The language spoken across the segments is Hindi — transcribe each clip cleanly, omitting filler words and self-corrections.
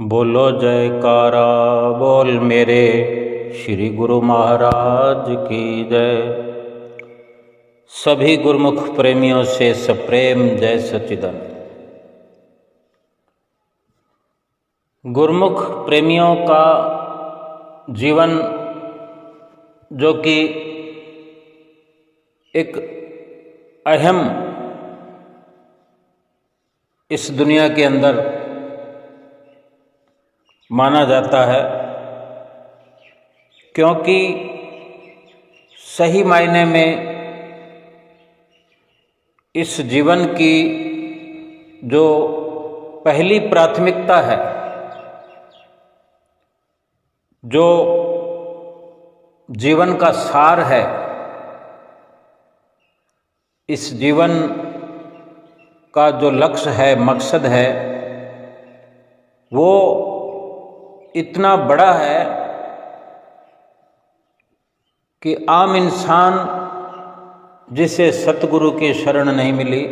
बोलो जयकारा बोल मेरे श्री गुरु महाराज की जय। सभी गुरुमुख प्रेमियों से सप्रेम जय सच्चिदानंद। गुरुमुख प्रेमियों का जीवन जो कि एक अहम इस दुनिया के अंदर माना जाता है, क्योंकि सही मायने में इस जीवन की जो पहली प्राथमिकता है, जो जीवन का सार है, इस जीवन का जो लक्ष्य है, मकसद है, वो इतना बड़ा है कि आम इंसान जिसे सतगुरु की शरण नहीं मिली,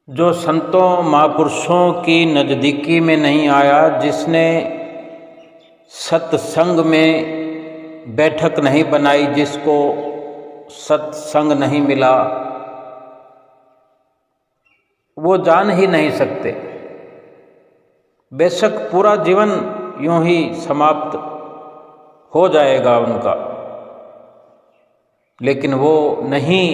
जो संतों महापुरुषों की नज़दीकी में नहीं आया, जिसने सत्संग में बैठक नहीं बनाई, जिसको सत्संग नहीं मिला, वो जान ही नहीं सकते। बेशक पूरा जीवन यूं ही समाप्त हो जाएगा उनका, लेकिन वो नहीं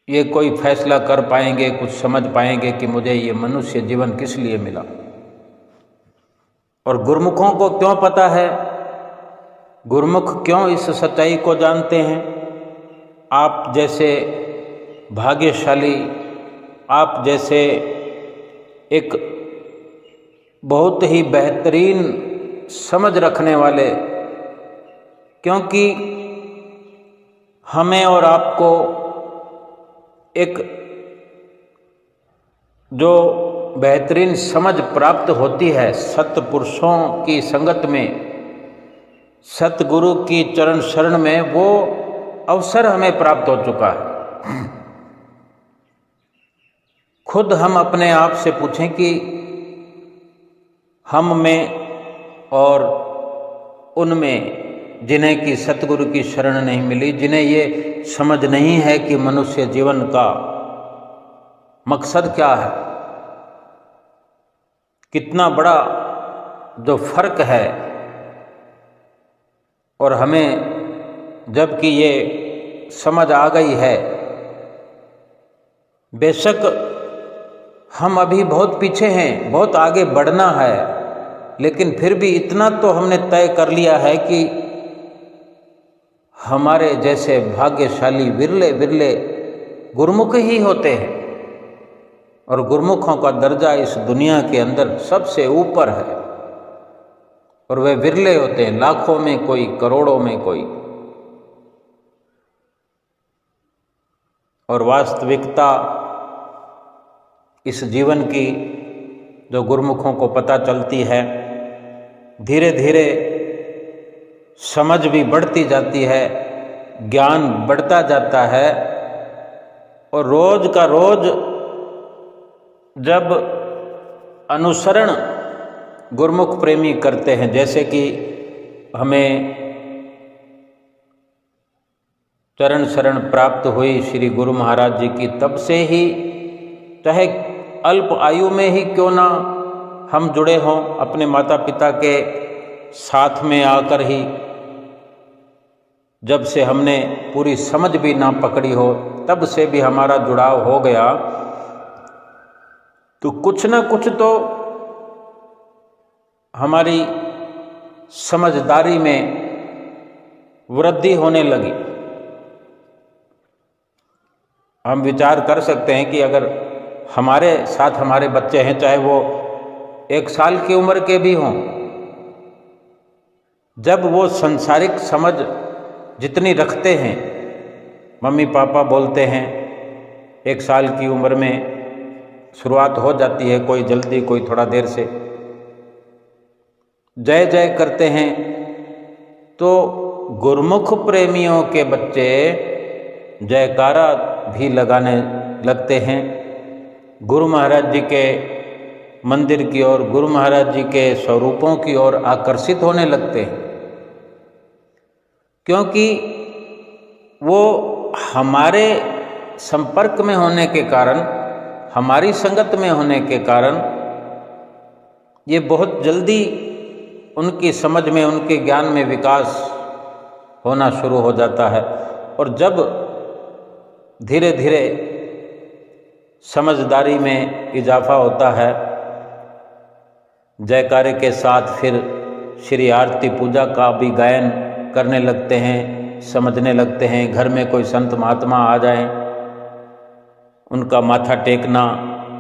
ये कोई फैसला कर पाएंगे, कुछ समझ पाएंगे कि मुझे ये मनुष्य जीवन किस लिए मिला। और गुरुमुखों को क्यों पता है, गुरुमुख क्यों इस सच्चाई को जानते हैं। आप जैसे भाग्यशाली, आप जैसे एक बहुत ही बेहतरीन समझ रखने वाले, क्योंकि हमें और आपको एक जो बेहतरीन समझ प्राप्त होती है सत्पुरुषों की संगत में, सतगुरु की चरण शरण में, वो अवसर हमें प्राप्त हो चुका है। खुद हम अपने आप से पूछें कि हम में और उनमें जिन्हें कि सतगुरु की शरण नहीं मिली, जिन्हें ये समझ नहीं है कि मनुष्य जीवन का मकसद क्या है, कितना बड़ा जो फर्क है। और हमें जबकि ये समझ आ गई है, बेशक हम अभी बहुत पीछे हैं, बहुत आगे बढ़ना है, लेकिन फिर भी इतना तो हमने तय कर लिया है कि हमारे जैसे भाग्यशाली विरले विरले गुरुमुख ही होते हैं। और गुरुमुखों का दर्जा इस दुनिया के अंदर सबसे ऊपर है, और वे विरले होते हैं, लाखों में कोई, करोड़ों में कोई। और वास्तविकता इस जीवन की जो गुरुमुखों को पता चलती है, धीरे धीरे समझ भी बढ़ती जाती है, ज्ञान बढ़ता जाता है। और रोज का रोज जब अनुसरण गुरुमुख प्रेमी करते हैं, जैसे कि हमें चरण शरण प्राप्त हुई श्री गुरु महाराज जी की, तब से ही चाहे अल्प आयु में ही क्यों ना हम जुड़े हों, अपने माता पिता के साथ में आकर ही, जब से हमने पूरी समझ भी ना पकड़ी हो, तब से भी हमारा जुड़ाव हो गया, तो कुछ ना कुछ तो हमारी समझदारी में वृद्धि होने लगी। हम विचार कर सकते हैं कि अगर हमारे साथ हमारे बच्चे हैं, चाहे वो 1 साल की उम्र के भी हों, जब वो संसारिक समझ जितनी रखते हैं, मम्मी पापा बोलते हैं, 1 साल की उम्र में शुरुआत हो जाती है, कोई जल्दी कोई थोड़ा देर से, जय जय करते हैं, तो गुरुमुख प्रेमियों के बच्चे जयकारा भी लगाने लगते हैं। गुरु महाराज जी के मंदिर की ओर, गुरु महाराज जी के स्वरूपों की ओर आकर्षित होने लगते हैं, क्योंकि वो हमारे संपर्क में होने के कारण, हमारी संगत में होने के कारण ये बहुत जल्दी उनकी समझ में, उनके ज्ञान में विकास होना शुरू हो जाता है। और जब धीरे धीरे समझदारी में इजाफा होता है, जयकारे के साथ फिर श्री आरती पूजा का भी गायन करने लगते हैं, समझने लगते हैं। घर में कोई संत महात्मा आ जाएं, उनका माथा टेकना,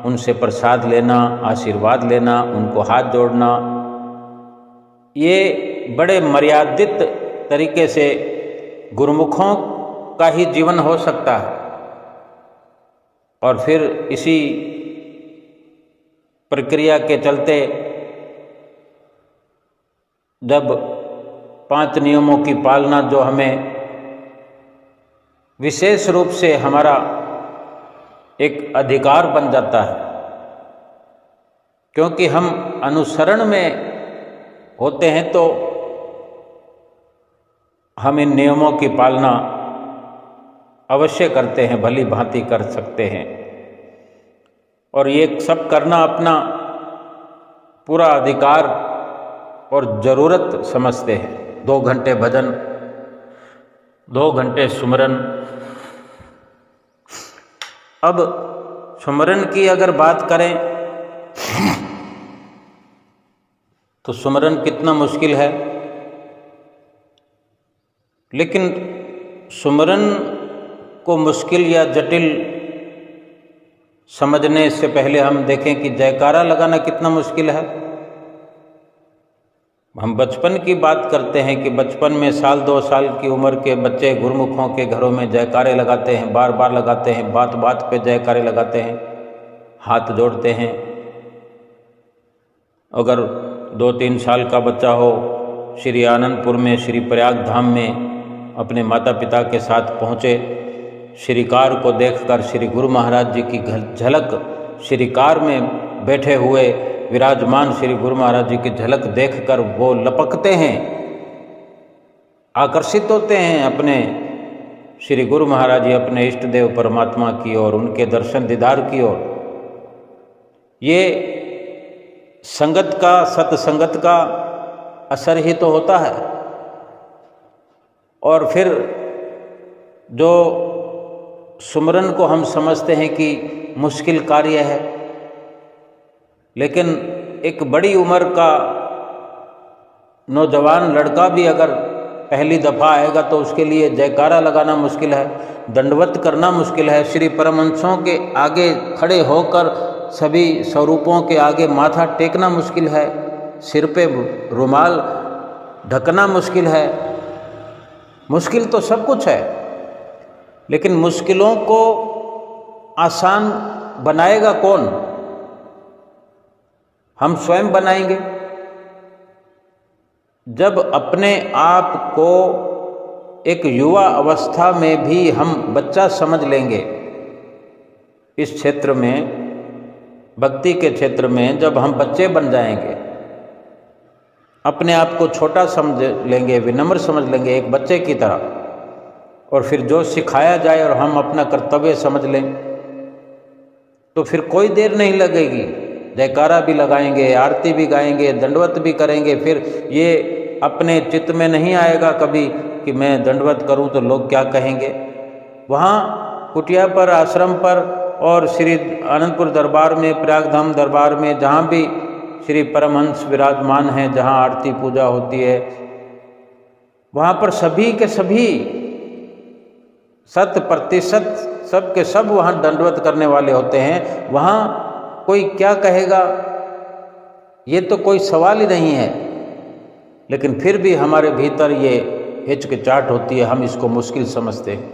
उनसे प्रसाद लेना, आशीर्वाद लेना, उनको हाथ जोड़ना, ये बड़े मर्यादित तरीके से गुरुमुखों का ही जीवन हो सकता है। और फिर इसी प्रक्रिया के चलते जब 5 नियमों की पालना, जो हमें विशेष रूप से हमारा एक अधिकार बन जाता है, क्योंकि हम अनुसरण में होते हैं, तो हम इन नियमों की पालना अवश्य करते हैं, भली भांति कर सकते हैं। और ये सब करना अपना पूरा अधिकार और ज़रूरत समझते हैं। 2 घंटे भजन, 2 घंटे सुमरन। अब सुमरन की अगर बात करें तो सुमरन कितना मुश्किल है, लेकिन सुमरन को मुश्किल या जटिल समझने से पहले हम देखें कि जयकारा लगाना कितना मुश्किल है। हम बचपन की बात करते हैं कि बचपन में 1-2 साल की उम्र के बच्चे गुरुमुखों के घरों में जयकारे लगाते हैं, बार बार लगाते हैं, बात बात पे जयकारे लगाते हैं, हाथ जोड़ते हैं। अगर 2-3 साल का बच्चा हो, श्री आनंदपुर में, श्री प्रयाग धाम में अपने माता पिता के साथ पहुँचे, श्रीकार को देखकर श्री गुरु महाराज जी की झलक, श्रीकार में बैठे हुए विराजमान श्री गुरु महाराज जी की झलक देखकर वो लपकते हैं, आकर्षित होते हैं अपने श्री गुरु महाराज जी, अपने इष्ट देव परमात्मा की ओर, उनके दर्शन दीदार की ओर। ये संगत का, सत्संगत का असर ही तो होता है। और फिर जो सुमरन को हम समझते हैं कि मुश्किल कार्य है, लेकिन एक बड़ी उम्र का नौजवान लड़का भी अगर पहली दफ़ा आएगा तो उसके लिए जयकारा लगाना मुश्किल है, दंडवत करना मुश्किल है, श्री परमहंसों के आगे खड़े होकर सभी स्वरूपों के आगे माथा टेकना मुश्किल है, सिर पे रुमाल ढकना मुश्किल है। मुश्किल तो सब कुछ है, लेकिन मुश्किलों को आसान बनाएगा कौन? हम स्वयं बनाएंगे। जब अपने आप को एक युवा अवस्था में भी हम बच्चा समझ लेंगे, इस क्षेत्र में, भक्ति के क्षेत्र में जब हम बच्चे बन जाएंगे, अपने आप को छोटा समझ लेंगे, विनम्र समझ लेंगे एक बच्चे की तरह, और फिर जो सिखाया जाए और हम अपना कर्तव्य समझ लें, तो फिर कोई देर नहीं लगेगी। जयकारा भी लगाएंगे, आरती भी गाएंगे, दंडवत भी करेंगे। फिर ये अपने चित्त में नहीं आएगा कभी कि मैं दंडवत करूं तो लोग क्या कहेंगे। वहाँ कुटिया पर, आश्रम पर और श्री आनंदपुर दरबार में, प्रयागधाम दरबार में, जहाँ भी श्री परमहंस विराजमान हैं, जहाँ आरती पूजा होती है, वहाँ पर सभी के सभी 100% सब के सब वहाँ दंडवत करने वाले होते हैं। वहाँ कोई क्या कहेगा ये तो कोई सवाल ही नहीं है, लेकिन फिर भी हमारे भीतर ये हिचकिचाहट होती है, हम इसको मुश्किल समझते हैं।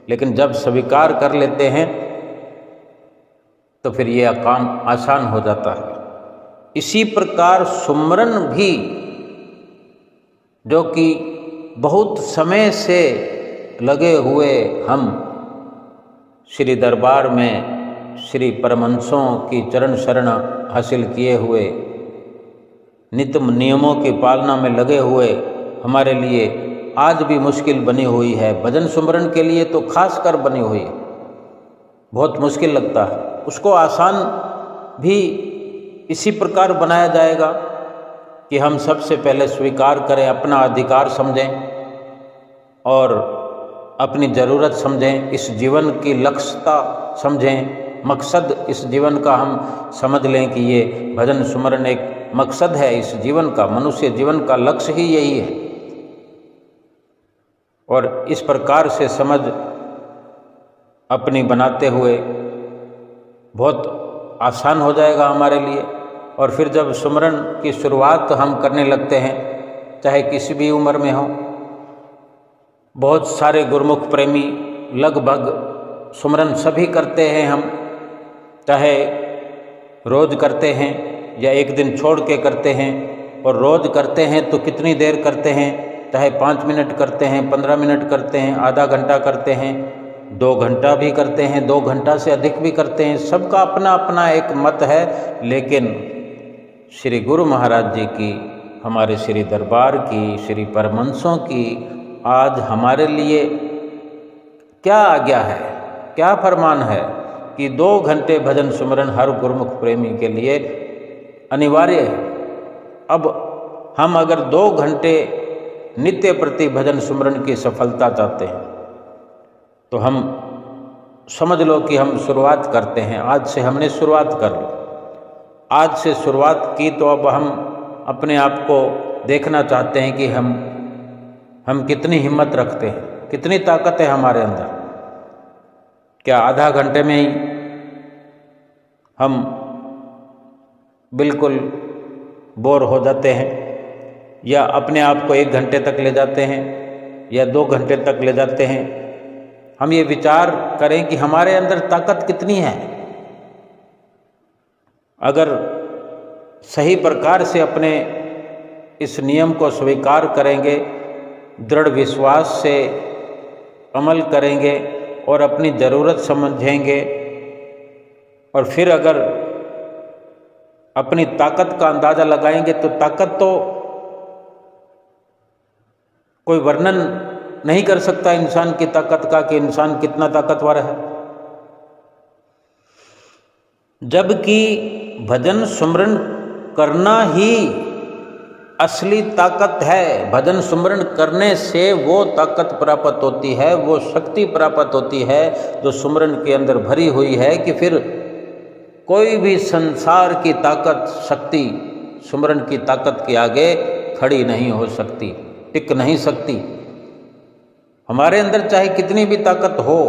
लेकिन जब स्वीकार कर लेते हैं तो फिर ये काम आसान हो जाता है। इसी प्रकार सुमरन भी, जो कि बहुत समय से लगे हुए हम श्री दरबार में श्री परमहंसों की चरण शरण हासिल किए हुए, नित्य नियमों की पालना में लगे हुए हमारे लिए आज भी मुश्किल बनी हुई है। भजन सुमरन के लिए तो खास कर बनी हुई है, बहुत मुश्किल लगता है। उसको आसान भी इसी प्रकार बनाया जाएगा कि हम सबसे पहले स्वीकार करें, अपना अधिकार समझें और अपनी ज़रूरत समझें, इस जीवन की लक्ष्यता समझें, मकसद इस जीवन का हम समझ लें कि ये भजन सुमरन एक मकसद है इस जीवन का, मनुष्य जीवन का लक्ष्य ही यही है। और इस प्रकार से समझ अपनी बनाते हुए बहुत आसान हो जाएगा हमारे लिए। और फिर जब सुमरन की शुरुआत हम करने लगते हैं, चाहे किसी भी उम्र में हो, बहुत सारे गुरुमुख प्रेमी लगभग सुमरन सभी करते हैं, हम चाहे रोज़ करते हैं या एक दिन छोड़ के करते हैं। और रोज़ करते हैं तो कितनी देर करते हैं, चाहे 5 मिनट करते हैं, 15 मिनट करते हैं, आधा घंटा करते हैं, 2 घंटा भी करते हैं, 2 घंटा से अधिक भी करते हैं, सबका अपना अपना एक मत है। लेकिन श्री गुरु महाराज जी की, हमारे श्री दरबार की, श्री परमहंसों की आज हमारे लिए क्या आज्ञा है, क्या फरमान है कि 2 घंटे भजन सुमरन हर गुरुमुख प्रेमी के लिए अनिवार्य है। अब हम अगर 2 घंटे नित्य प्रति भजन सुमरन की सफलता चाहते हैं तो हम समझ लो कि हम शुरुआत करते हैं। आज से हमने शुरुआत कर ली, आज से शुरुआत की तो अब हम अपने आप को देखना चाहते हैं कि हम कितनी हिम्मत रखते हैं, कितनी ताकत है हमारे अंदर। क्या आधा घंटे में ही हम बिल्कुल बोर हो जाते हैं, या अपने आप को 1 घंटे तक ले जाते हैं या 2 घंटे तक ले जाते हैं? हम ये विचार करें कि हमारे अंदर ताकत कितनी है। अगर सही प्रकार से अपने इस नियम को स्वीकार करेंगे, दृढ़ विश्वास से अमल करेंगे और अपनी ज़रूरत समझेंगे, और फिर अगर अपनी ताकत का अंदाज़ा लगाएंगे तो ताकत तो कोई वर्णन नहीं कर सकता इंसान की ताकत का कि इंसान कितना ताकतवर है। जबकि भजन सुमरन करना ही असली ताकत है। भजन सुमरन करने से वो ताकत प्राप्त होती है, वो शक्ति प्राप्त होती है जो सुमरन के अंदर भरी हुई है, कि फिर कोई भी संसार की ताकत, शक्ति सुमरन की ताकत के आगे खड़ी नहीं हो सकती, टिक नहीं सकती। हमारे अंदर चाहे कितनी भी ताकत हो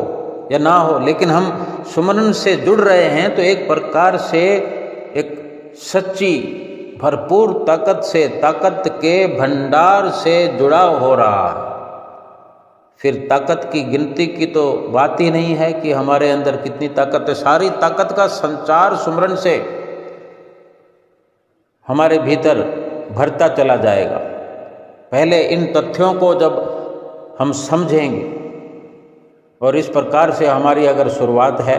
या ना हो, लेकिन हम सुमरन से जुड़ रहे हैं तो एक प्रकार से एक सच्ची भरपूर ताकत से, ताकत के भंडार से जुड़ाव हो रहा है। फिर ताकत की गिनती की तो बात ही नहीं है कि हमारे अंदर कितनी ताकत है। सारी ताकत का संचार सुमरन से हमारे भीतर भरता चला जाएगा। पहले इन तथ्यों को जब हम समझेंगे और इस प्रकार से हमारी अगर शुरुआत है,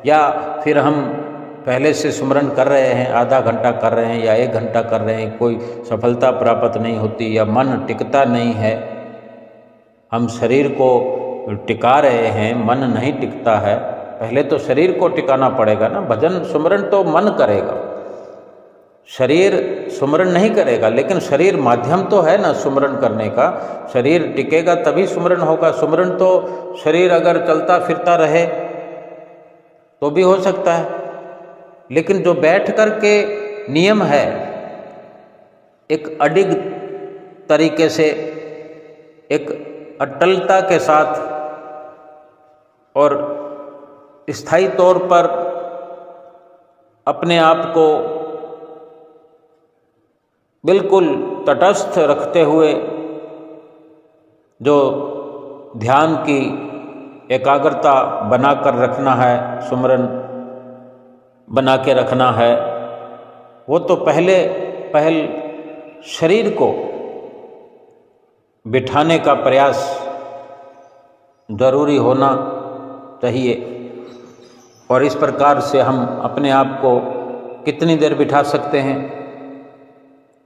या फिर हम पहले से सुमरन कर रहे हैं, आधा घंटा कर रहे हैं या 1 घंटा कर रहे हैं, कोई सफलता प्राप्त नहीं होती या मन टिकता नहीं है, हम शरीर को टिका रहे हैं, मन नहीं टिकता है, पहले तो शरीर को टिकाना पड़ेगा ना। भजन सुमरन तो मन करेगा, शरीर सुमरन नहीं करेगा, लेकिन शरीर माध्यम तो है ना सुमरन करने का। शरीर टिकेगा तभी सुमरन होगा। सुमरन तो शरीर अगर चलता फिरता रहे तो भी हो सकता है, लेकिन जो बैठ कर के नियम है, एक अडिग तरीके से, एक अटलता के साथ और स्थायी तौर पर अपने आप को बिल्कुल तटस्थ रखते हुए जो ध्यान की एकाग्रता बनाकर रखना है, सुमरन बना के रखना है, वो तो पहल शरीर को बिठाने का प्रयास जरूरी होना चाहिए। और इस प्रकार से हम अपने आप को कितनी देर बिठा सकते हैं।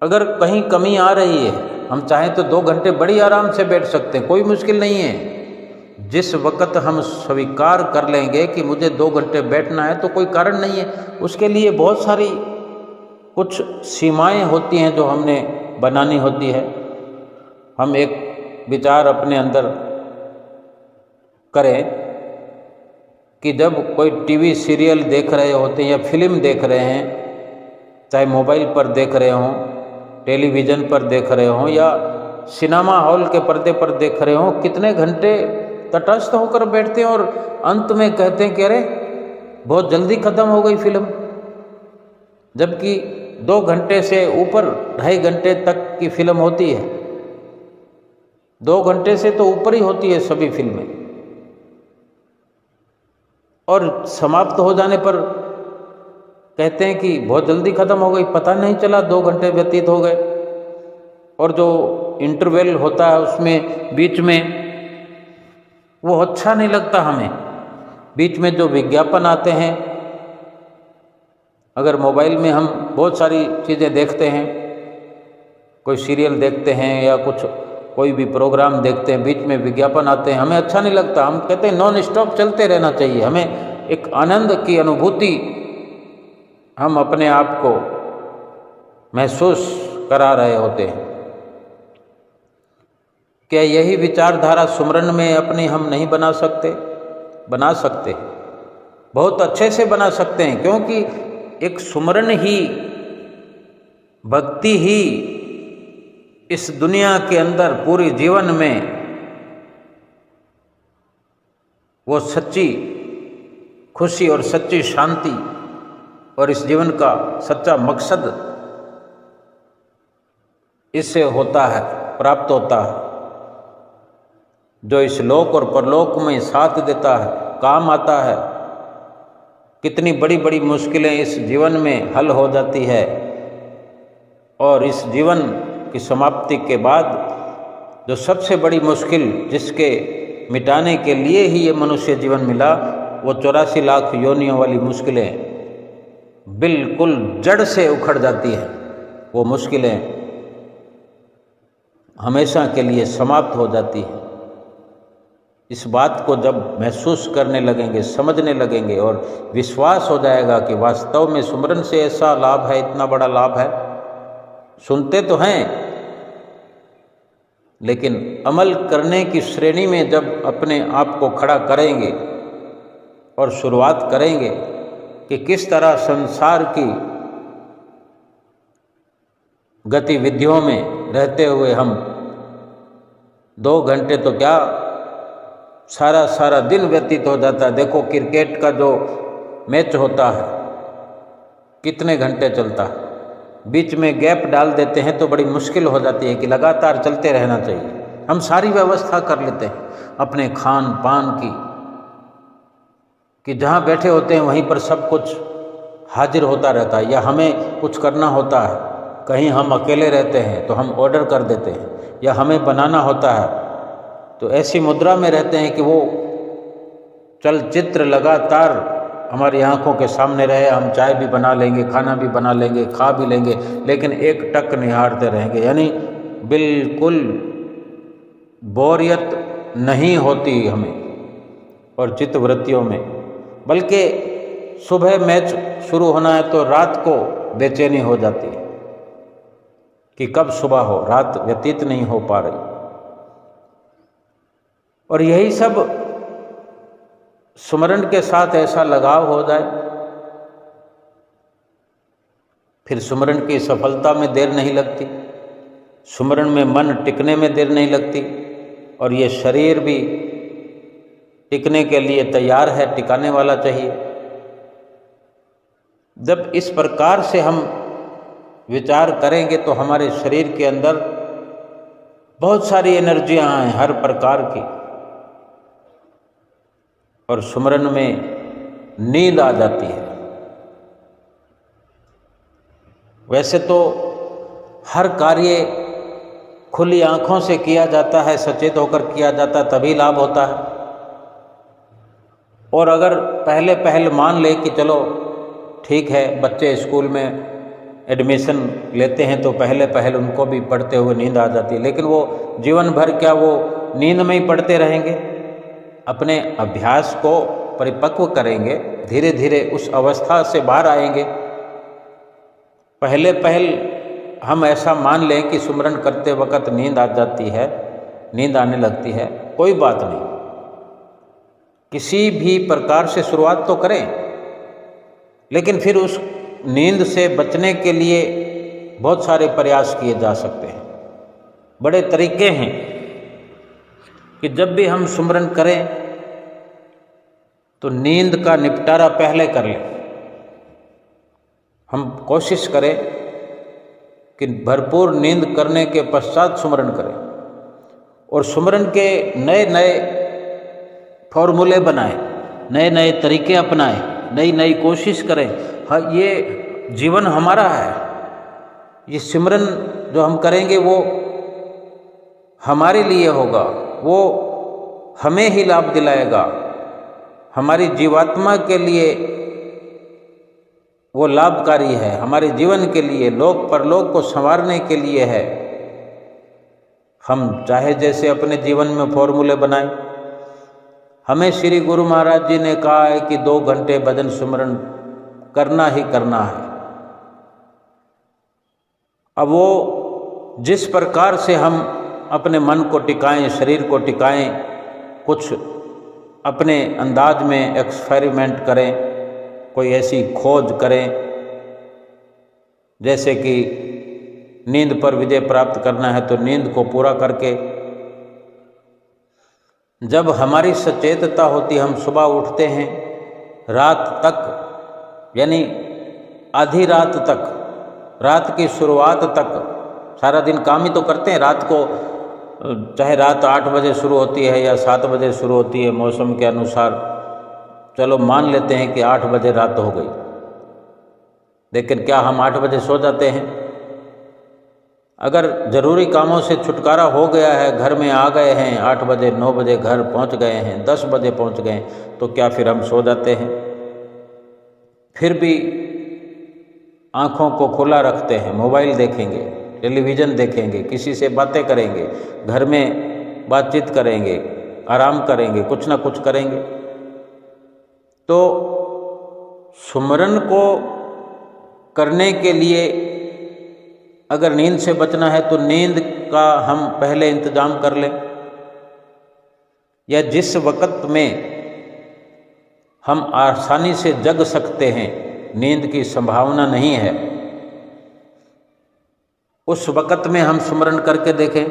अगर कहीं कमी आ रही है, हम चाहें तो 2 घंटे बड़ी आराम से बैठ सकते हैं, कोई मुश्किल नहीं है। जिस वक़्त हम स्वीकार कर लेंगे कि मुझे 2 घंटे बैठना है तो कोई कारण नहीं है। उसके लिए बहुत सारी कुछ सीमाएं होती हैं जो हमने बनानी होती है। हम एक विचार अपने अंदर करें कि जब कोई टीवी सीरियल देख रहे होते हैं या फिल्म देख रहे हैं, चाहे मोबाइल पर देख रहे हों, टेलीविज़न पर देख रहे हों या सिनेमा हॉल के पर्दे पर देख रहे हों, कितने घंटे तटस्थ होकर बैठते हैं और अंत में कहते हैं कि अरे बहुत जल्दी ख़त्म हो गई फिल्म, जबकि 2 घंटे से ऊपर 2.5 घंटे तक की फिल्म होती है। 2 घंटे से तो ऊपर ही होती है सभी फिल्में, और समाप्त हो जाने पर कहते हैं कि बहुत जल्दी ख़त्म हो गई, पता नहीं चला 2 घंटे व्यतीत हो गए। और जो इंटरवल होता है उसमें बीच में वो अच्छा नहीं लगता हमें। बीच में जो विज्ञापन आते हैं, अगर मोबाइल में हम बहुत सारी चीज़ें देखते हैं, कोई सीरियल देखते हैं या कुछ कोई भी प्रोग्राम देखते हैं, बीच में विज्ञापन आते हैं, हमें अच्छा नहीं लगता। हम कहते हैं नॉन स्टॉप चलते रहना चाहिए। हमें एक आनंद की अनुभूति हम अपने आप को महसूस करा रहे होते हैं। क्या यही विचारधारा सुमरन में अपनी हम नहीं बना सकते? बना सकते हैं, बहुत अच्छे से बना सकते हैं, क्योंकि एक सुमरन ही, भक्ति ही इस दुनिया के अंदर पूरे जीवन में वो सच्ची खुशी और सच्ची शांति और इस जीवन का सच्चा मकसद इससे होता है, प्राप्त होता है, जो इस लोक और परलोक में साथ देता है, काम आता है। कितनी बड़ी बड़ी मुश्किलें इस जीवन में हल हो जाती है, और इस जीवन की समाप्ति के बाद जो सबसे बड़ी मुश्किल जिसके मिटाने के लिए ही ये मनुष्य जीवन मिला, वो 84 लाख योनियों वाली मुश्किलें बिल्कुल जड़ से उखड़ जाती हैं। वो मुश्किलें हमेशा के लिए समाप्त हो जाती हैं। इस बात को जब महसूस करने लगेंगे, समझने लगेंगे और विश्वास हो जाएगा कि वास्तव में सुमरन से ऐसा लाभ है, इतना बड़ा लाभ है। सुनते तो हैं, लेकिन अमल करने की श्रेणी में जब अपने आप को खड़ा करेंगे और शुरुआत करेंगे कि किस तरह संसार की गतिविधियों में रहते हुए हम 2 घंटे तो क्या सारा दिन व्यतीत हो जाता है। देखो क्रिकेट का जो मैच होता है कितने घंटे चलता है, बीच में गैप डाल देते हैं तो बड़ी मुश्किल हो जाती है कि लगातार चलते रहना चाहिए। हम सारी व्यवस्था कर लेते हैं अपने खान पान की, कि जहाँ बैठे होते हैं वहीं पर सब कुछ हाजिर होता रहता है, या हमें कुछ करना होता है, कहीं हम अकेले रहते हैं तो हम ऑर्डर कर देते हैं, या हमें बनाना होता है तो ऐसी मुद्रा में रहते हैं कि वो चलचित्र लगातार हमारी आंखों के सामने रहे। हम चाय भी बना लेंगे, खाना भी बना लेंगे, खा भी लेंगे, लेकिन एक टक निहारते रहेंगे, यानी बिल्कुल बोरियत नहीं होती हमें और चित्तवृत्तियों में। बल्कि सुबह मैच शुरू होना है तो रात को बेचैनी हो जाती है कि कब सुबह हो, रात व्यतीत नहीं हो पा रही। और यही सब सुमरन के साथ ऐसा लगाव हो जाए, फिर सुमरन की सफलता में देर नहीं लगती, सुमरन में मन टिकने में देर नहीं लगती, और ये शरीर भी टिकने के लिए तैयार है, टिकाने वाला चाहिए। जब इस प्रकार से हम विचार करेंगे तो हमारे शरीर के अंदर बहुत सारी एनर्जियां हैं हर प्रकार की, और सुमरन में नींद आ जाती है। वैसे तो हर कार्य खुली आंखों से किया जाता है, सचेत होकर किया जाता है, तभी लाभ होता है। और अगर पहले पहल मान ले कि चलो ठीक है, बच्चे स्कूल में एडमिशन लेते हैं तो पहले पहल उनको भी पढ़ते हुए नींद आ जाती है, लेकिन वो जीवन भर क्या वो नींद में ही पढ़ते रहेंगे? अपने अभ्यास को परिपक्व करेंगे, धीरे धीरे उस अवस्था से बाहर आएंगे। पहले पहल हम ऐसा मान लें कि सुमरन करते वक्त नींद आ जाती है, नींद आने लगती है, कोई बात नहीं। किसी भी प्रकार से शुरुआत तो करें, लेकिन फिर उस नींद से बचने के लिए बहुत सारे प्रयास किए जा सकते हैं। बड़े तरीके हैं कि जब भी हम सुमरन करें तो नींद का निपटारा पहले कर लें। हम कोशिश करें कि भरपूर नींद करने के पश्चात सुमरन करें और सुमरन के नए नए फॉर्मूले बनाएं, नए नए तरीके अपनाएं, नई नई कोशिश करें। हाँ, ये जीवन हमारा है, ये सिमरन जो हम करेंगे वो हमारे लिए होगा, वो हमें ही लाभ दिलाएगा, हमारी जीवात्मा के लिए वो लाभकारी है, हमारे जीवन के लिए, लोक परलोक को संवारने के लिए है। हम चाहे जैसे अपने जीवन में फॉर्मूले बनाएं। हमें श्री गुरु महाराज जी ने कहा है कि 2 घंटे भजन सुमरन करना ही करना है। अब वो जिस प्रकार से हम अपने मन को टिकाएं, शरीर को टिकाएं, कुछ अपने अंदाज में एक्सपेरिमेंट करें, कोई ऐसी खोज करें जैसे कि नींद पर विजय प्राप्त करना है तो नींद को पूरा करके जब हमारी सचेतता होती, हम सुबह उठते हैं, रात तक यानी आधी रात तक, रात की शुरुआत तक सारा दिन काम ही तो करते हैं। रात को चाहे रात 8 बजे शुरू होती है या 7 बजे शुरू होती है, मौसम के अनुसार चलो मान लेते हैं कि 8 बजे रात हो गई, लेकिन क्या हम 8 बजे सो जाते हैं? अगर ज़रूरी कामों से छुटकारा हो गया है, घर में आ गए हैं, 8 बजे 9 बजे घर पहुंच गए हैं, 10 बजे पहुंच गए, तो क्या फिर हम सो जाते हैं? फिर भी आँखों को खुला रखते हैं, मोबाइल देखेंगे, टेलीविज़न देखेंगे, किसी से बातें करेंगे, घर में बातचीत करेंगे, आराम करेंगे, कुछ ना कुछ करेंगे। तो सुमरन को करने के लिए अगर नींद से बचना है तो नींद का हम पहले इंतजाम कर लें, या जिस वक़्त में हम आसानी से जग सकते हैं, नींद की संभावना नहीं है, उस वक़्त में हम सुमरन करके देखें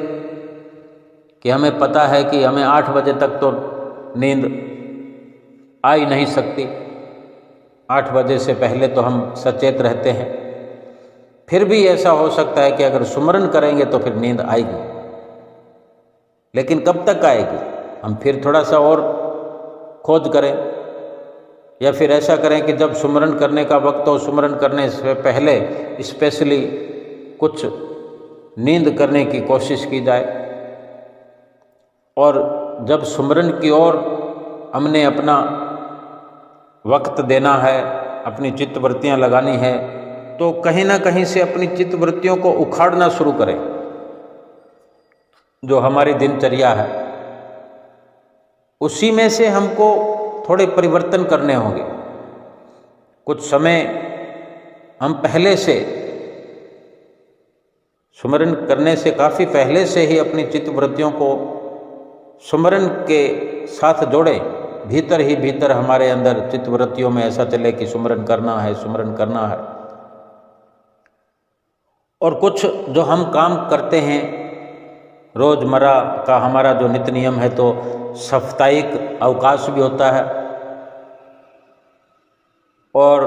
कि हमें पता है कि हमें 8 बजे तक तो नींद आ ही नहीं सकती, 8 बजे से पहले तो हम सचेत रहते हैं। फिर भी ऐसा हो सकता है कि अगर सुमरन करेंगे तो फिर नींद आएगी, लेकिन कब तक आएगी? हम फिर थोड़ा सा और खोज करें, या फिर ऐसा करें कि जब सुमरन करने का वक्त हो, सुमरन करने से पहले स्पेशली कुछ नींद करने की कोशिश की जाए। और जब सुमरन की ओर हमने अपना वक्त देना है, अपनी चित्तवृत्तियाँ लगानी है, तो कहीं ना कहीं से अपनी चित्तवृत्तियों को उखाड़ना शुरू करें। जो हमारी दिनचर्या है उसी में से हमको थोड़े परिवर्तन करने होंगे। कुछ समय हम पहले से सुमरन करने से काफ़ी पहले से ही अपनी चित्तवृत्तियों को सुमरन के साथ जोड़ें। भीतर ही भीतर हमारे अंदर चित्तवृत्तियों में ऐसा चले कि सुमरन करना है, सुमरन करना है। और कुछ जो हम काम करते हैं रोज़मर्रा का, हमारा जो नित्य नियम है, तो साप्ताहिक अवकाश भी होता है, और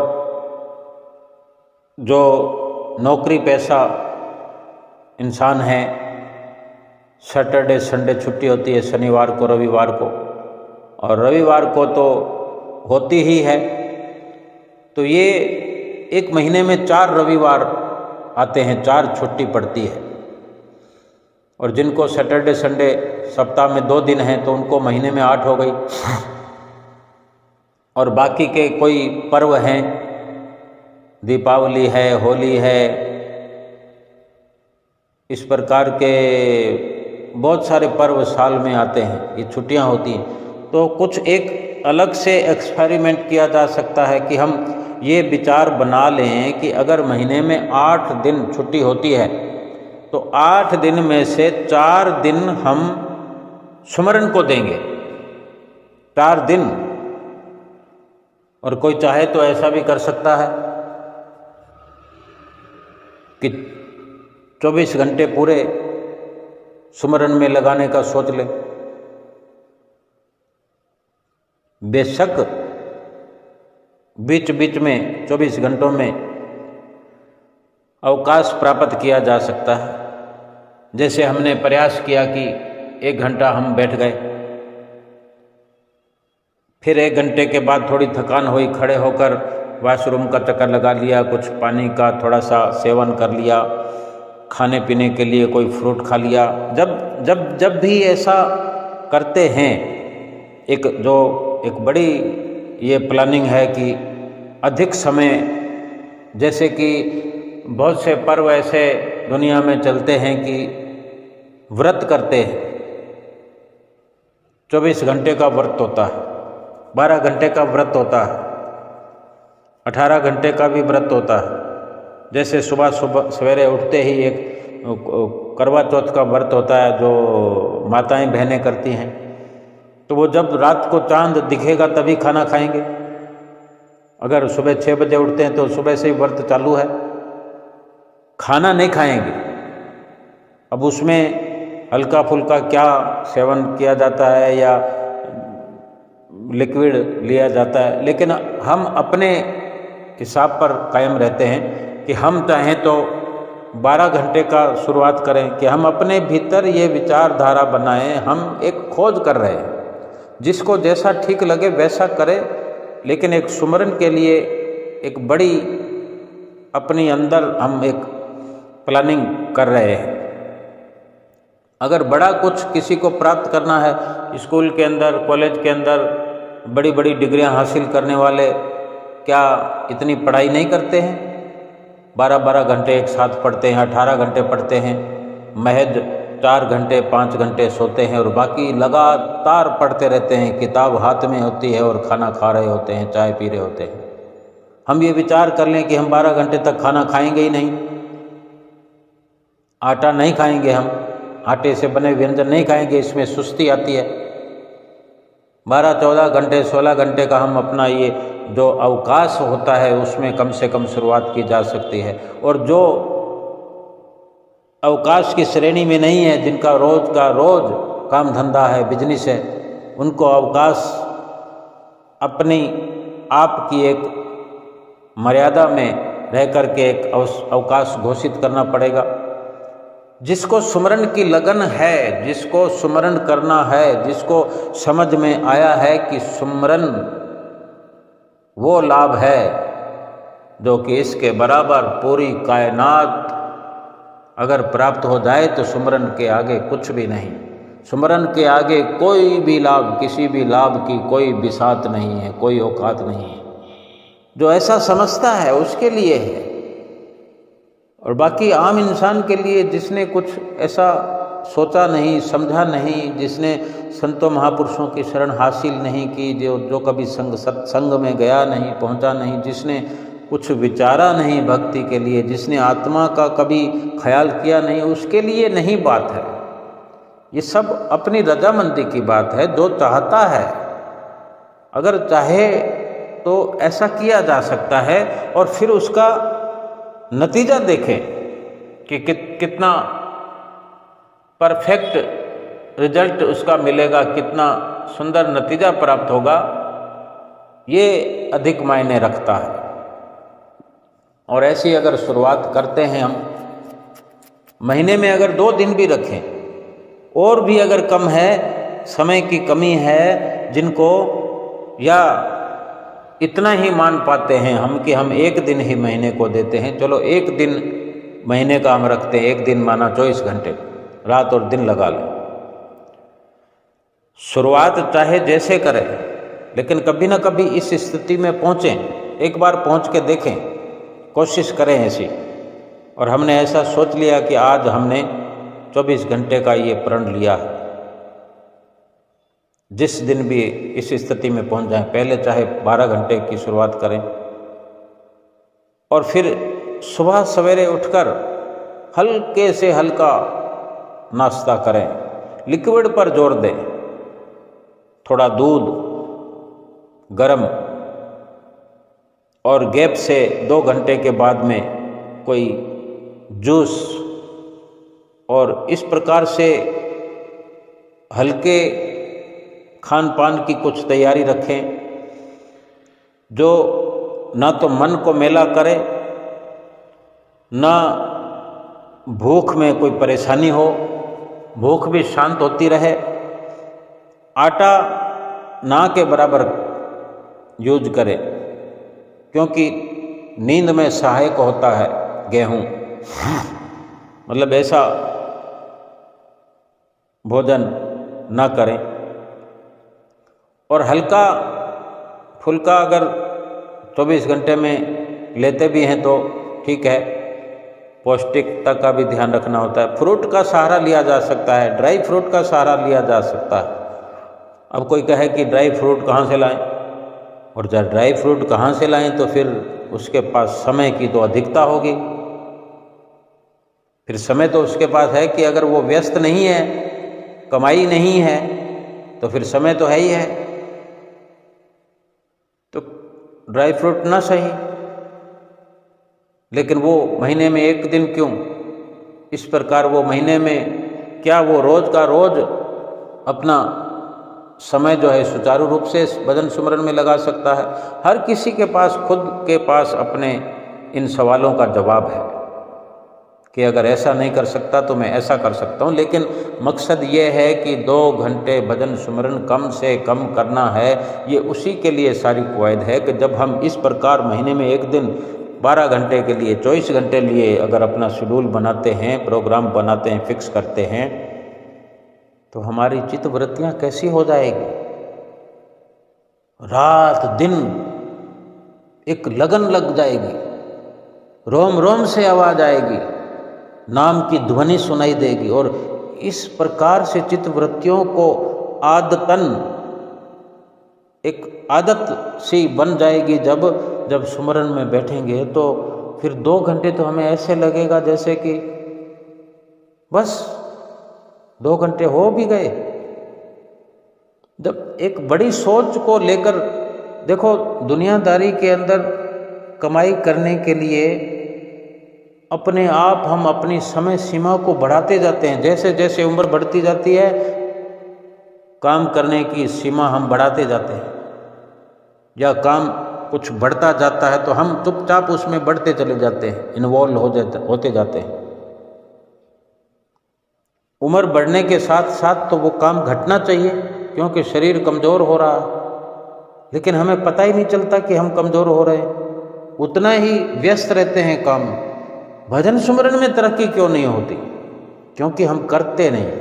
जो नौकरी पेशा इंसान है, सैटरडे संडे छुट्टी होती है, शनिवार को, रविवार को, और रविवार को तो होती ही है। तो ये एक महीने में 4 रविवार आते हैं, 4 छुट्टी पड़ती है। और जिनको सैटरडे संडे सप्ताह में 2 दिन हैं तो उनको महीने में 8 हो गई। और बाकी के कोई पर्व हैं, दीपावली है, होली है, इस प्रकार के बहुत सारे पर्व साल में आते हैं, ये छुट्टियां होती हैं। तो कुछ एक अलग से एक्सपेरिमेंट किया जा सकता है कि हम ये विचार बना लें कि अगर महीने में 8 दिन छुट्टी होती है तो 8 दिन में से 4 दिन हम सुमरन को देंगे, 4 दिन। और कोई चाहे तो ऐसा भी कर सकता है कि 24 घंटे पूरे सुमरन में लगाने का सोच ले। बेशक बीच बीच में 24 घंटों में अवकाश प्राप्त किया जा सकता है। जैसे हमने प्रयास किया कि 1 घंटा हम बैठ गए, फिर 1 घंटे के बाद थोड़ी थकान हुई, खड़े होकर वॉशरूम का चक्कर लगा लिया, कुछ पानी का थोड़ा सा सेवन कर लिया, खाने पीने के लिए कोई फ्रूट खा लिया। जब भी ऐसा करते हैं, एक बड़ी ये प्लानिंग है कि अधिक समय, जैसे कि बहुत से पर्व ऐसे दुनिया में चलते हैं कि व्रत करते हैं, 24 घंटे का व्रत होता है, 12 घंटे का व्रत होता है, 18 घंटे का भी व्रत होता है। जैसे सुबह सवेरे उठते ही एक करवा चौथ का व्रत होता है जो माताएं बहनें करती हैं, तो वो जब रात को चांद दिखेगा तभी खाना खाएंगे। अगर सुबह 6 बजे उठते हैं तो सुबह से ही व्रत चालू है, खाना नहीं खाएंगे। अब उसमें हल्का फुल्का क्या सेवन किया जाता है या लिक्विड लिया जाता है, लेकिन हम अपने हिसाब पर कायम रहते हैं कि हम चाहें तो 12 घंटे का शुरुआत करें, कि हम अपने भीतर ये विचारधारा बनाएं। हम एक खोज कर रहे हैं, जिसको जैसा ठीक लगे वैसा करे, लेकिन एक सुमरन के लिए एक बड़ी अपनी अंदर हम एक प्लानिंग कर रहे हैं। अगर बड़ा कुछ किसी को प्राप्त करना है, स्कूल के अंदर, कॉलेज के अंदर बड़ी बड़ी डिग्रियां हासिल करने वाले क्या इतनी पढ़ाई नहीं करते हैं? 12-12 घंटे एक साथ पढ़ते हैं, 18 घंटे पढ़ते हैं, महज 4 घंटे 5 घंटे सोते हैं और बाकी लगातार पढ़ते रहते हैं। किताब हाथ में होती है और खाना खा रहे होते हैं, चाय पी रहे होते हैं। हम ये विचार कर लें कि हम 12 घंटे तक खाना खाएंगे ही नहीं, आटा नहीं खाएंगे, हम आटे से बने व्यंजन नहीं खाएंगे, इसमें सुस्ती आती है। 12-14 घंटे 16 घंटे का हम अपना ये जो अवकाश होता है उसमें कम से कम शुरुआत की जा सकती है। और जो अवकाश की श्रेणी में नहीं है, जिनका रोज का रोज काम धंधा है, बिजनेस है, उनको अवकाश अपनी आप की एक मर्यादा में रह करके एक अवकाश घोषित करना पड़ेगा। जिसको सुमरन की लगन है, जिसको सुमरन करना है, जिसको समझ में आया है कि सुमरन वो लाभ है जो कि इसके बराबर पूरी कायनात अगर प्राप्त हो जाए तो सुमरन के आगे कुछ भी नहीं। सुमरन के आगे कोई भी लाभ, किसी भी लाभ की कोई बिसात नहीं है, कोई औकात नहीं है। जो ऐसा समझता है उसके लिए है, और बाकी आम इंसान के लिए, जिसने कुछ ऐसा सोचा नहीं, समझा नहीं, जिसने संतों महापुरुषों की शरण हासिल नहीं की, जो कभी सत्संग में गया नहीं, पहुंचा नहीं, जिसने कुछ विचारा नहीं भक्ति के लिए, जिसने आत्मा का कभी ख्याल किया नहीं, उसके लिए नहीं बात है। ये सब अपनी रजामंदी की बात है। जो चाहता है, अगर चाहे तो ऐसा किया जा सकता है, और फिर उसका नतीजा देखें कि कितना परफेक्ट रिजल्ट उसका मिलेगा, कितना सुंदर नतीजा प्राप्त होगा, ये अधिक मायने रखता है। और ऐसी अगर शुरुआत करते हैं हम, महीने में अगर 2 दिन भी रखें, और भी अगर कम है, समय की कमी है जिनको, या इतना ही मान पाते हैं हम कि हम 1 दिन ही महीने को देते हैं, चलो 1 दिन महीने का हम रखते हैं, 1 दिन माना 24 घंटे, रात और दिन लगा लें। शुरुआत चाहे जैसे करें, लेकिन कभी ना कभी इस स्थिति में पहुँचें, एक बार पहुँच के देखें, कोशिश करें ऐसी। और हमने ऐसा सोच लिया कि आज हमने 24 घंटे का ये प्रण लिया है। जिस दिन भी इस स्थिति में पहुँच जाएं, पहले चाहे 12 घंटे की शुरुआत करें और फिर सुबह सवेरे उठकर हल्के से हल्का नाश्ता करें, लिक्विड पर जोर दें, थोड़ा दूध गरम, और गैप से 2 घंटे के बाद में कोई जूस, और इस प्रकार से हल्के खान पान की कुछ तैयारी रखें जो ना तो मन को मेला करे, ना भूख में कोई परेशानी हो, भूख भी शांत होती रहे। आटा ना के बराबर यूज करें, क्योंकि नींद में सहायक होता है गेहूँ, मतलब ऐसा भोजन ना करें। और हल्का फुल्का अगर 24 घंटे में लेते भी हैं तो ठीक है, पौष्टिकता का भी ध्यान रखना होता है। फ्रूट का सहारा लिया जा सकता है, ड्राई फ्रूट का सहारा लिया जा सकता है। अब कोई कहे कि ड्राई फ्रूट कहाँ से लाएं, और जब ड्राई फ्रूट कहाँ से लाएं तो फिर उसके पास समय की तो अधिकता होगी। फिर समय तो उसके पास है कि अगर वो व्यस्त नहीं है, कमाई नहीं है, तो फिर समय तो है ही है, तो ड्राई फ्रूट ना सही। लेकिन वो महीने में एक दिन क्यों, इस प्रकार वो महीने में क्या वो रोज का रोज अपना समय जो है सुचारू रूप से भजन सुमरन में लगा सकता है। हर किसी के पास खुद के पास अपने इन सवालों का जवाब है कि अगर ऐसा नहीं कर सकता तो मैं ऐसा कर सकता हूँ। लेकिन मकसद ये है कि 2 घंटे भजन सुमरन कम से कम करना है। ये उसी के लिए सारी कवायद है कि जब हम इस प्रकार महीने में एक दिन 12 घंटे के लिए 24 घंटे लिए अगर अपना शेड्यूल बनाते हैं, प्रोग्राम बनाते हैं, फिक्स करते हैं, तो हमारी चित्त वृत्तियाँ कैसी हो जाएगी। रात दिन एक लगन लग जाएगी, रोम रोम से आवाज आएगी, नाम की ध्वनि सुनाई देगी। और इस प्रकार से चित्त वृत्तियों को आदतन एक आदत सी बन जाएगी। जब सुमरन में बैठेंगे तो फिर 2 घंटे तो हमें ऐसे लगेगा जैसे कि बस 2 घंटे हो भी गए। जब एक बड़ी सोच को लेकर देखो, दुनियादारी के अंदर कमाई करने के लिए अपने आप हम अपनी समय सीमा को बढ़ाते जाते हैं। जैसे जैसे उम्र बढ़ती जाती है, काम करने की सीमा हम बढ़ाते जाते हैं, या काम कुछ बढ़ता जाता है तो हम चुपचाप उसमें बढ़ते चले जाते हैं, इन्वॉल्व होते जाते हैं। उम्र बढ़ने के साथ साथ तो वो काम घटना चाहिए, क्योंकि शरीर कमज़ोर हो रहा है, लेकिन हमें पता ही नहीं चलता कि हम कमज़ोर हो रहे हैं, उतना ही व्यस्त रहते हैं काम में। भजन सुमरन में तरक्की क्यों नहीं होती? क्योंकि हम करते नहीं।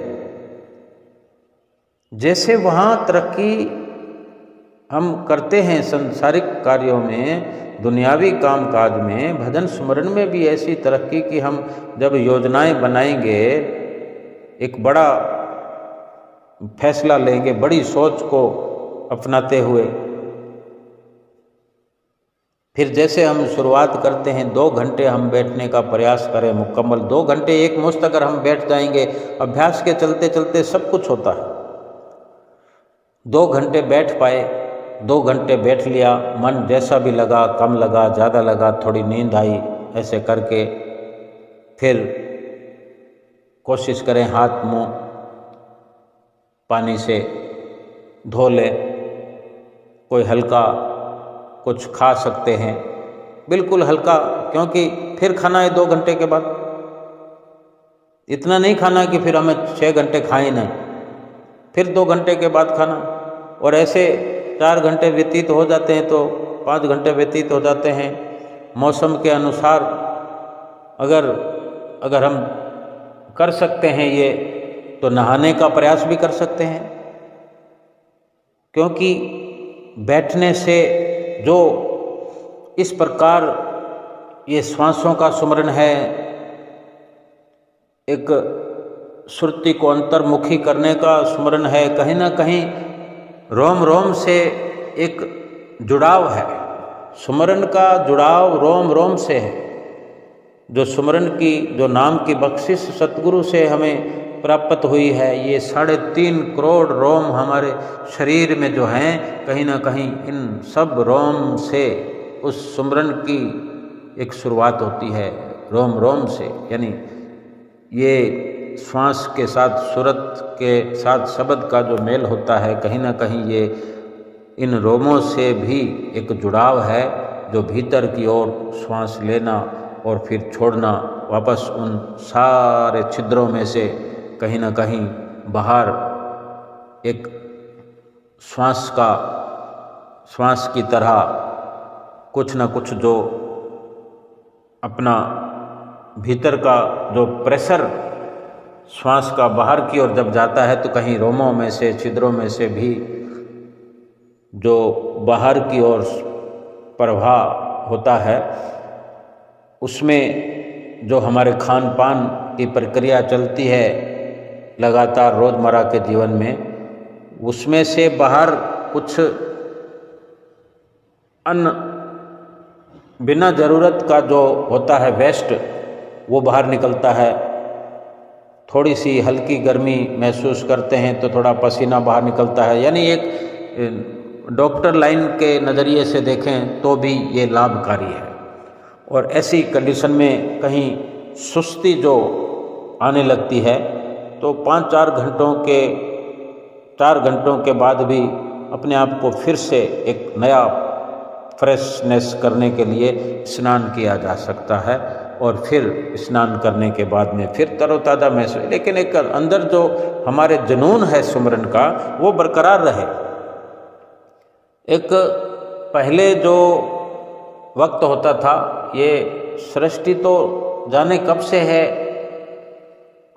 जैसे वहाँ तरक्की हम करते हैं संसारिक कार्यों में, दुनियावी कामकाज में, भजन सुमरन में भी ऐसी तरक्की कि हम जब योजनाएं बनाएंगे, एक बड़ा फैसला लेंगे, बड़ी सोच को अपनाते हुए, फिर जैसे हम शुरुआत करते हैं 2 घंटे हम बैठने का प्रयास करें मुकम्मल। 2 घंटे एक मुश्त अगर हम बैठ जाएंगे, अभ्यास के चलते चलते सब कुछ होता है। 2 घंटे बैठ पाए, 2 घंटे बैठ लिया, मन जैसा भी लगा, कम लगा, ज़्यादा लगा, थोड़ी नींद आई, ऐसे करके फिर कोशिश करें हाथ मुंह पानी से धो ले, कोई हल्का कुछ खा सकते हैं, बिल्कुल हल्का, क्योंकि फिर खाना है 2 घंटे के बाद। इतना नहीं खाना कि फिर हमें 6 घंटे खाएं नहीं, फिर 2 घंटे के बाद खाना, और ऐसे 4 घंटे व्यतीत हो जाते हैं तो 5 घंटे व्यतीत हो जाते हैं। मौसम के अनुसार अगर हम कर सकते हैं ये, तो नहाने का प्रयास भी कर सकते हैं, क्योंकि बैठने से जो इस प्रकार ये श्वासों का सुमरन है, एक श्रुति को अंतर्मुखी करने का सुमरन है, कहीं ना कहीं रोम रोम से एक जुड़ाव है। सुमरन का जुड़ाव रोम रोम से है। जो सुमरन की, जो नाम की बख्शिश सतगुरु से हमें प्राप्त हुई है, ये 3.5 करोड़ रोम हमारे शरीर में जो हैं, कहीं ना कहीं इन सब रोम से उस सुमरन की एक शुरुआत होती है, रोम रोम से। यानी ये श्वास के साथ, सुरत के साथ शब्द का जो मेल होता है, कहीं ना कहीं ये इन रोमों से भी एक जुड़ाव है, जो भीतर की ओर श्वास लेना और फिर छोड़ना, वापस उन सारे छिद्रों में से कहीं ना कहीं बाहर एक श्वास की तरह कुछ ना कुछ जो अपना भीतर का जो प्रेशर श्वास का बाहर की ओर जब जाता है, तो कहीं रोमों में से, छिद्रों में से भी जो बाहर की ओर प्रवाह होता है, उसमें जो हमारे खान पान की प्रक्रिया चलती है लगातार रोज़मर्रा के जीवन में, उसमें से बाहर कुछ अन्न बिना ज़रूरत का जो होता है वेस्ट, वो बाहर निकलता है। थोड़ी सी हल्की गर्मी महसूस करते हैं तो थोड़ा पसीना बाहर निकलता है। यानी एक डॉक्टर लाइन के नज़रिए से देखें तो भी ये लाभकारी है। और ऐसी कंडीशन में कहीं सुस्ती जो आने लगती है, तो 4 घंटों के बाद भी अपने आप को फिर से एक नया फ्रेशनेस करने के लिए स्नान किया जा सकता है, और फिर स्नान करने के बाद में फिर तरोताज़ा महसूस, लेकिन एक अंदर जो हमारे जुनून है सुमरन का, वो बरकरार रहे। एक पहले जो वक्त होता था, ये सृष्टि तो जाने कब से है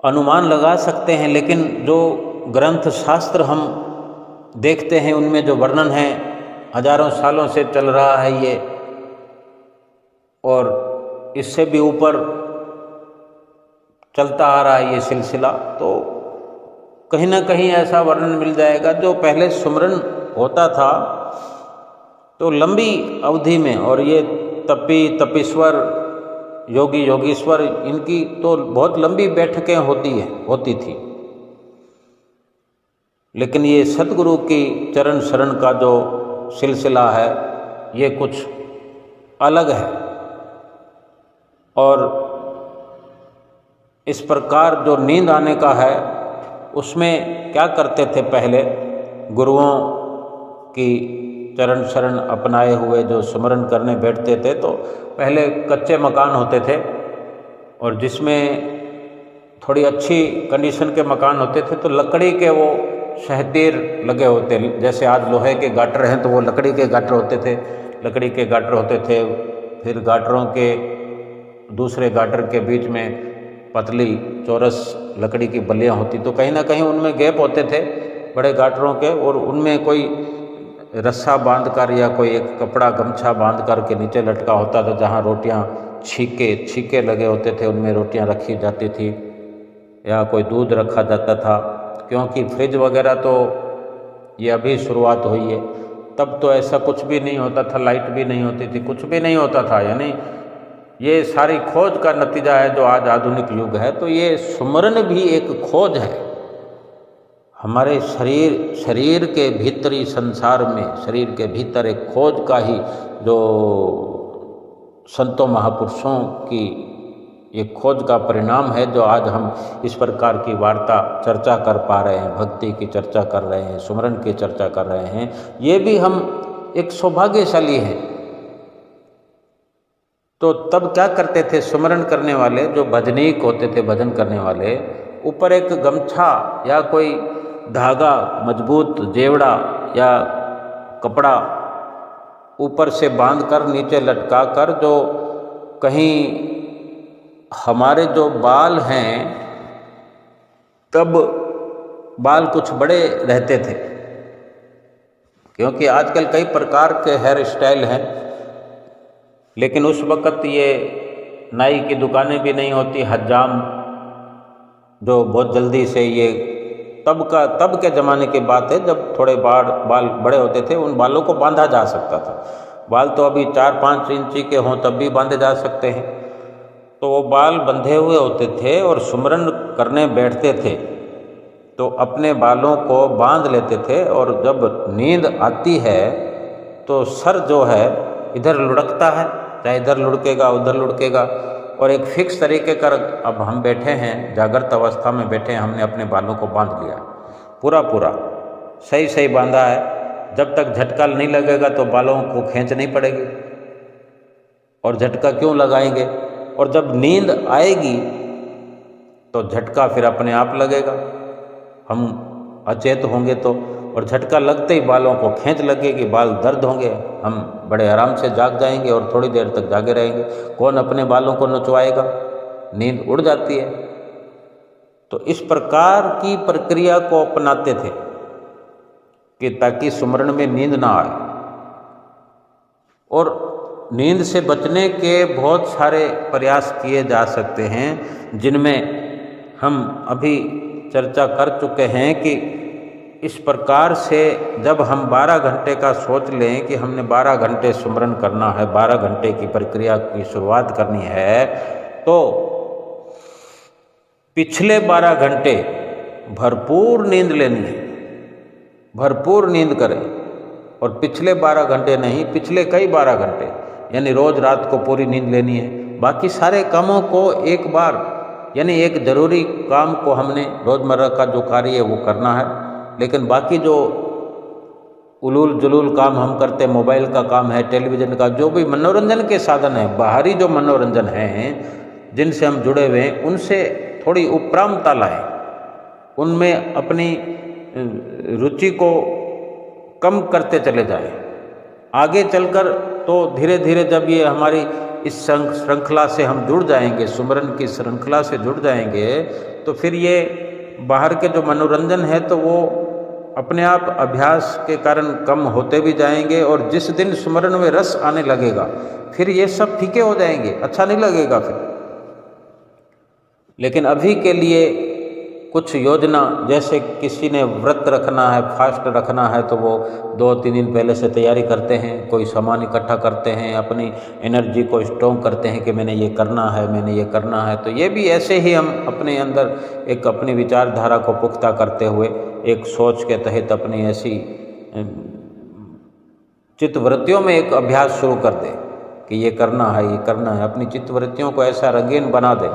अनुमान लगा सकते हैं, लेकिन जो ग्रंथ शास्त्र हम देखते हैं उनमें जो वर्णन है, हजारों सालों से चल रहा है ये, और इससे भी ऊपर चलता आ रहा है ये सिलसिला। तो कहीं ना कहीं ऐसा वर्णन मिल जाएगा, जो पहले सुमरन होता था तो लंबी अवधि में, और ये तपीश्वर, योगी योगीश्वर, इनकी तो बहुत लंबी बैठकें होती थी। लेकिन ये सतगुरु की चरण शरण का जो सिलसिला है, ये कुछ अलग है। और इस प्रकार जो नींद आने का है, उसमें क्या करते थे पहले, गुरुओं की चरण शरण अपनाए हुए जो सुमरन करने बैठते थे, तो पहले कच्चे मकान होते थे, और जिसमें थोड़ी अच्छी कंडीशन के मकान होते थे, तो लकड़ी के वो शहतीर लगे होते, जैसे आज लोहे के गाटर हैं तो वो लकड़ी के गाटर होते थे। फिर गाटरों के दूसरे गाटर के बीच में पतली चौरस लकड़ी की बल्लियाँ होती, तो कहीं ना कहीं उनमें गैप होते थे बड़े गाटरों के, और उनमें कोई रस्सा बांध कर या कोई एक कपड़ा गमछा बांध कर के नीचे लटका होता था, जहाँ रोटियां छीके लगे होते थे, उनमें रोटियां रखी जाती थी, या कोई दूध रखा जाता था। क्योंकि फ्रिज वगैरह तो ये अभी शुरुआत हुई है, तब तो ऐसा कुछ भी नहीं होता था, लाइट भी नहीं होती थी, कुछ भी नहीं होता था। यानी ये सारी खोज का नतीजा है जो आज आधुनिक युग है। तो ये सुमरन भी एक खोज है हमारे शरीर के भीतरी संसार में, शरीर के भीतर एक खोज का ही जो संतों महापुरुषों की एक खोज का परिणाम है, जो आज हम इस प्रकार की वार्ता चर्चा कर पा रहे हैं, भक्ति की चर्चा कर रहे हैं, सुमरन की चर्चा कर रहे हैं। ये भी हम एक सौभाग्यशाली हैं। तो तब क्या करते थे सुमरन करने वाले, जो भजनीक होते थे, भजन करने वाले, ऊपर एक गमछा या कोई धागा, मजबूत जेवड़ा या कपड़ा ऊपर से बांध कर नीचे लटका कर, जो कहीं हमारे जो बाल हैं, तब बाल कुछ बड़े रहते थे, क्योंकि आजकल कई प्रकार के हेयर स्टाइल हैं, लेकिन उस वक़्त ये नाई की दुकानें भी नहीं होती, हज्जाम जो बहुत जल्दी से ये तब के ज़माने की बात है जब थोड़े बाल बड़े होते थे, उन बालों को बांधा जा सकता था। बाल तो अभी 4-5 इंची के हों तब भी बांधे जा सकते हैं। तो वो बाल बंधे हुए होते थे और सुमरन करने बैठते थे तो अपने बालों को बांध लेते थे, और जब नींद आती है तो सर जो है इधर लुढ़कता है, चाहे इधर लुढ़केगा उधर लुढ़केगा, और एक फिक्स तरीके का अब हम बैठे हैं, जागृत अवस्था में बैठे हैं, हमने अपने बालों को बांध लिया पूरा सही बांधा है। जब तक झटका नहीं लगेगा तो बालों को खींच नहीं पड़ेगी, और झटका क्यों लगाएंगे, और जब नींद आएगी तो झटका फिर अपने आप लगेगा, हम अचेत होंगे तो, और झटका लगते ही बालों को खींच लगेगी, बाल दर्द होंगे, हम बड़े आराम से जाग जाएंगे और थोड़ी देर तक जागे रहेंगे। कौन अपने बालों को नचवाएगा, नींद उड़ जाती है। तो इस प्रकार की प्रक्रिया को अपनाते थे कि ताकि सुमरण में नींद ना आए। और नींद से बचने के बहुत सारे प्रयास किए जा सकते हैं, जिनमें हम अभी चर्चा कर चुके हैं कि इस प्रकार से जब हम 12 घंटे का सोच लें कि हमने 12 घंटे सुमरन करना है, 12 घंटे की प्रक्रिया की शुरुआत करनी है, तो पिछले 12 घंटे भरपूर नींद लेनी है, भरपूर नींद करें। और पिछले 12 घंटे नहीं, पिछले कई 12 घंटे, यानी रोज रात को पूरी नींद लेनी है। बाकी सारे कामों को एक बार, यानी एक ज़रूरी काम को हमने रोज़मर्रा का जो कार्य है वो करना है, लेकिन बाकी जो उलूल जुलूल काम हम करते हैं, मोबाइल का काम है, टेलीविज़न का, जो भी मनोरंजन के साधन है, बाहरी जो मनोरंजन हैं जिनसे हम जुड़े हुए हैं, उनसे थोड़ी उपरामता लाएं, उनमें अपनी रुचि को कम करते चले जाएं। आगे चलकर तो धीरे धीरे जब ये हमारी इस श्रृंखला से हम जुड़ जाएंगे, सुमरन की श्रृंखला से जुड़ जाएंगे, तो फिर ये बाहर के जो मनोरंजन है तो वो अपने आप अभ्यास के कारण कम होते भी जाएंगे, और जिस दिन सुमरन में रस आने लगेगा फिर ये सब फीके हो जाएंगे, अच्छा नहीं लगेगा फिर। लेकिन अभी के लिए कुछ योजना, जैसे किसी ने व्रत रखना है, फास्ट रखना है, तो वो 2-3 दिन पहले से तैयारी करते हैं, कोई सामान इकट्ठा करते हैं, अपनी एनर्जी को स्ट्रॉन्ग करते हैं कि मैंने ये करना है, मैंने ये करना है। तो ये भी ऐसे ही हम अपने अंदर एक अपनी विचारधारा को पुख्ता करते हुए एक सोच के तहत अपनी ऐसी चित्तवृत्तियों में एक अभ्यास शुरू कर दें कि ये करना है, ये करना है। अपनी चित्तवृत्तियों को ऐसा रंगीन बना दें,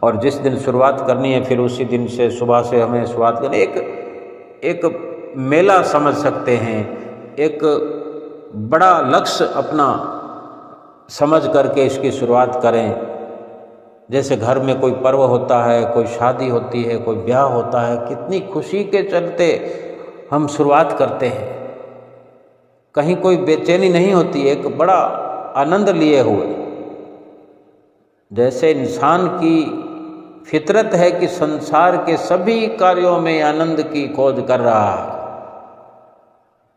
और जिस दिन शुरुआत करनी है फिर उसी दिन से सुबह से हमें शुरुआत करनी। एक मेला समझ सकते हैं, एक बड़ा लक्ष्य अपना समझ करके इसकी शुरुआत करें। जैसे घर में कोई पर्व होता है, कोई शादी होती है, कोई ब्याह होता है, कितनी खुशी के चलते हम शुरुआत करते हैं, कहीं कोई बेचैनी नहीं होती, एक बड़ा आनंद लिए हुए। जैसे इंसान की फितरत है कि संसार के सभी कार्यों में आनंद की खोज कर रहा है,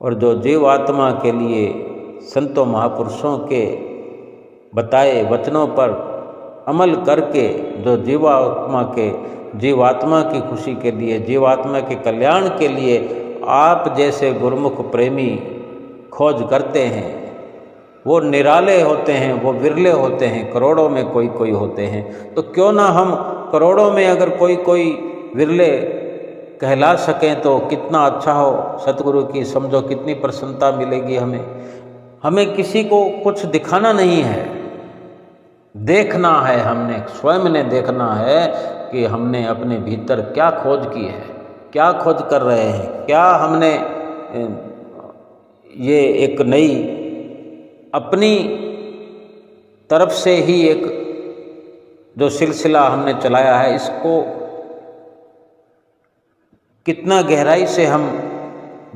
और जो जीवात्मा के लिए संतों महापुरुषों के बताए वचनों पर अमल करके जो जीवात्मा की खुशी के लिए, जीवात्मा के कल्याण के लिए आप जैसे गुरुमुख प्रेमी खोज करते हैं, वो निराले होते हैं, वो विरले होते हैं, करोड़ों में कोई कोई होते हैं। तो क्यों ना हम करोड़ों में अगर कोई कोई विरले कहला सकें तो कितना अच्छा हो। सतगुरु की समझो कितनी प्रसन्नता मिलेगी हमें। हमें किसी को कुछ दिखाना नहीं है, देखना है, हमने स्वयं ने देखना है कि हमने अपने भीतर क्या खोज की है, क्या खोज कर रहे हैं, क्या हमने ये एक नई अपनी तरफ से ही एक जो सिलसिला हमने चलाया है, इसको कितना गहराई से हम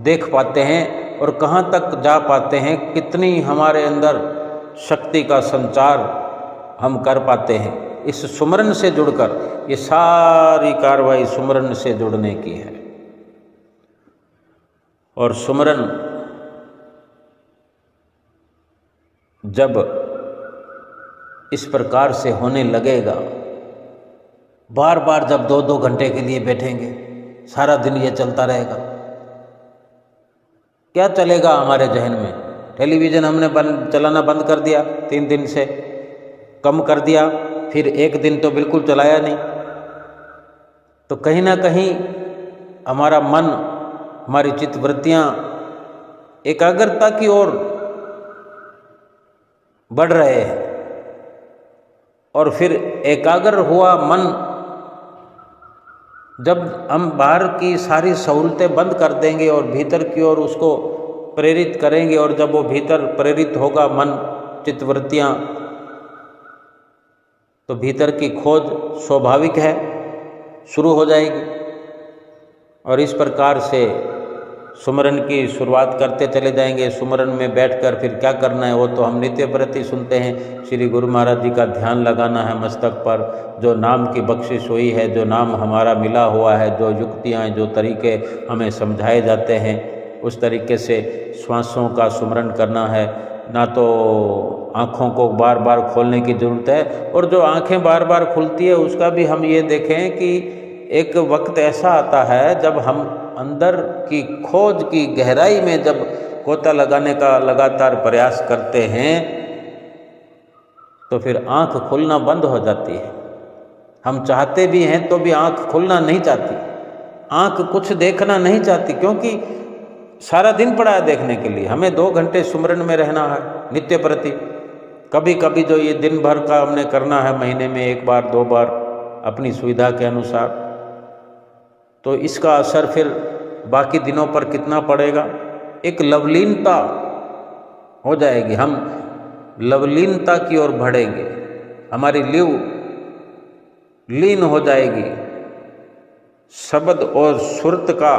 देख पाते हैं और कहाँ तक जा पाते हैं, कितनी हमारे अंदर शक्ति का संचार हम कर पाते हैं। इस सुमरन से जुड़कर ये सारी कार्रवाई सुमरन से जुड़ने की है। और सुमरन जब इस प्रकार से होने लगेगा, बार बार जब 2-2 घंटे के लिए बैठेंगे, सारा दिन ये चलता रहेगा, क्या चलेगा हमारे जहन में? टेलीविज़न हमने चलाना बंद कर दिया, 3 दिन से कम कर दिया, फिर 1 दिन तो बिल्कुल चलाया नहीं। तो कहीं ना कहीं हमारा मन, हमारी चित्तवृत्तियाँ एकाग्रता की ओर बढ़ रहे हैं। और फिर एकाग्र हुआ मन, जब हम बाहर की सारी सहूलतें बंद कर देंगे और भीतर की ओर उसको प्रेरित करेंगे, और जब वो भीतर प्रेरित होगा मन, चित्तवृत्तियाँ, तो भीतर की खोज स्वाभाविक है शुरू हो जाएगी। और इस प्रकार से सुमरन की शुरुआत करते चले जाएंगे। सुमरन में बैठकर फिर क्या करना है वो तो हम नित्य प्रति सुनते हैं। श्री गुरु महाराज जी का ध्यान लगाना है मस्तक पर, जो नाम की बख्शिश हुई है, जो नाम हमारा मिला हुआ है, जो युक्तियाँ, जो तरीके हमें समझाए जाते हैं, उस तरीके से श्वासों का सुमरन करना है। ना तो आँखों को बार बार खोलने की ज़रूरत है, और जो आँखें बार बार खुलती है उसका भी हम ये देखें कि एक वक्त ऐसा आता है जब हम अंदर की खोज की गहराई में जब गोता लगाने का लगातार प्रयास करते हैं, तो फिर आँख खुलना बंद हो जाती है। हम चाहते भी हैं तो भी आँख खुलना नहीं चाहती, आँख कुछ देखना नहीं चाहती, क्योंकि सारा दिन पड़ा है देखने के लिए। हमें 2 घंटे सुमरन में रहना है नित्य प्रति। कभी कभी जो ये दिन भर का हमने करना है, महीने में 1 बार 2 बार अपनी सुविधा के अनुसार, तो इसका असर फिर बाकी दिनों पर कितना पड़ेगा? एक लवलीनता हो जाएगी, हम लवलीनता की ओर बढ़ेंगे, हमारी लिव लीन हो जाएगी। शब्द और सुरत का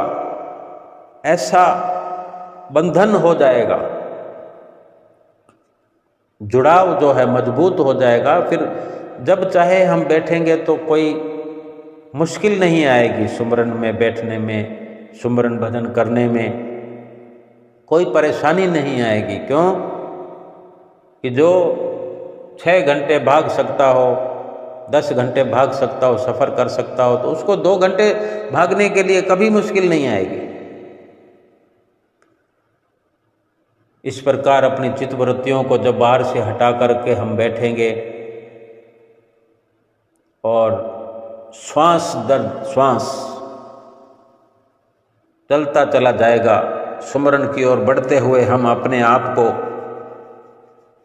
ऐसा बंधन हो जाएगा, जुड़ाव जो है मजबूत हो जाएगा। फिर जब चाहे हम बैठेंगे तो कोई मुश्किल नहीं आएगी। सुमरन में बैठने में, सुमरन भजन करने में कोई परेशानी नहीं आएगी। क्यों कि जो 6 घंटे भाग सकता हो, 10 घंटे भाग सकता हो, सफ़र कर सकता हो, तो उसको 2 घंटे भागने के लिए कभी मुश्किल नहीं आएगी। इस प्रकार अपनी चित्तवृत्तियों को जब बाहर से हटा करके हम बैठेंगे और श्वास दर श्वास चलता चला जाएगा, सुमरन की ओर बढ़ते हुए हम अपने आप को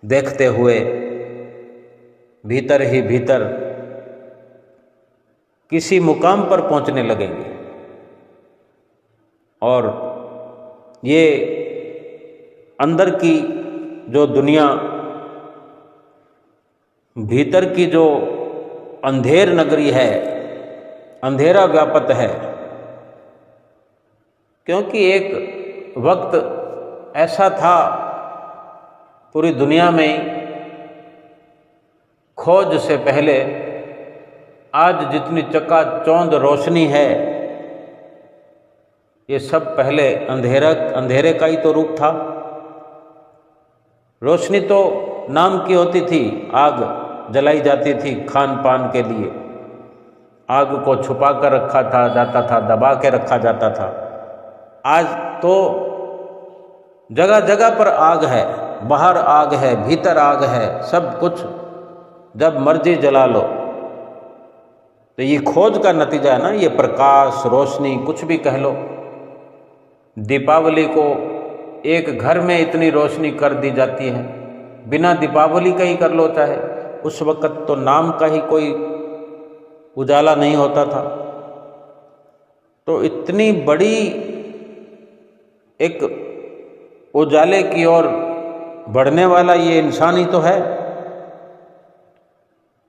देखते हुए भीतर ही भीतर किसी मुकाम पर पहुंचने लगेंगे। और ये अंदर की जो दुनिया, भीतर की जो अंधेर नगरी है, अंधेरा व्यापत है। क्योंकि एक वक्त ऐसा था पूरी दुनिया में, खोज से पहले आज जितनी चकाचौंध रोशनी है, ये सब पहले अंधेरे का ही तो रूप था। रोशनी तो नाम की होती थी, आग जलाई जाती थी खान पान के लिए, आग को छुपा कर रखा था जाता था, दबा के रखा जाता था। आज तो जगह जगह पर आग है, बाहर आग है, भीतर आग है, सब कुछ जब मर्जी जला लो। तो ये खोज का नतीजा है ना, ये प्रकाश, रोशनी, कुछ भी कह लो। दीपावली को एक घर में इतनी रोशनी कर दी जाती है, बिना दीपावली का ही कर लो चाहे, उस वक़्त तो नाम का ही कोई उजाला नहीं होता था। तो इतनी बड़ी एक उजाले की ओर बढ़ने वाला ये इंसान ही तो है।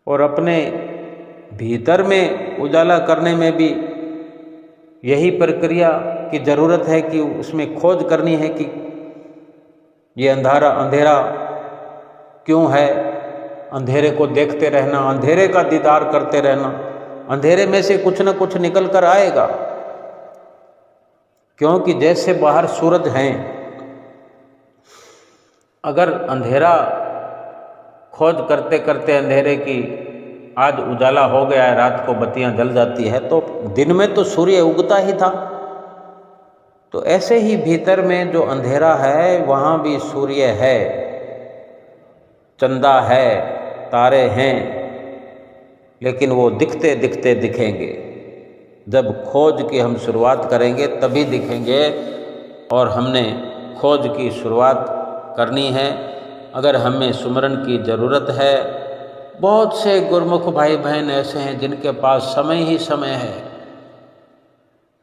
और अपने भीतर में उजाला करने में भी यही प्रक्रिया की ज़रूरत है कि उसमें खोज करनी है कि ये अंधेरा क्यों है। अंधेरे को देखते रहना, अंधेरे का दीदार करते रहना, अंधेरे में से कुछ न कुछ निकल कर आएगा। क्योंकि जैसे बाहर सूरज हैं, अगर अंधेरा खोज करते करते अंधेरे की आज उजाला हो गया है, रात को बत्तियां जल जाती है, तो दिन में तो सूर्य उगता ही था। तो ऐसे ही भीतर में जो अंधेरा है वहाँ भी सूर्य है, चंदा है, तारे हैं, लेकिन वो दिखते दिखते दिखेंगे। जब खोज की हम शुरुआत करेंगे तभी दिखेंगे, और हमने खोज की शुरुआत करनी है। अगर हमें सुमरन की ज़रूरत है, बहुत से गुरमुख भाई बहन ऐसे हैं जिनके पास समय ही समय है,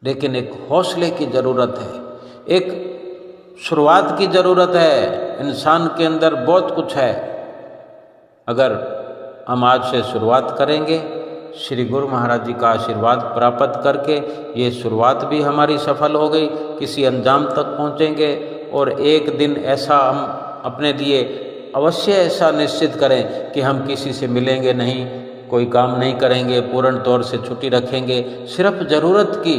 लेकिन एक हौसले की ज़रूरत है, एक शुरुआत की ज़रूरत है। इंसान के अंदर बहुत कुछ है। अगर हम आज से शुरुआत करेंगे, श्री गुरु महाराज जी का आशीर्वाद प्राप्त करके, ये शुरुआत भी हमारी सफल हो गई, किसी अंजाम तक पहुँचेंगे। और एक दिन ऐसा हम अपने लिए अवश्य ऐसा निश्चित करें कि हम किसी से मिलेंगे नहीं, कोई काम नहीं करेंगे, पूर्ण तौर से छुट्टी रखेंगे, सिर्फ ज़रूरत की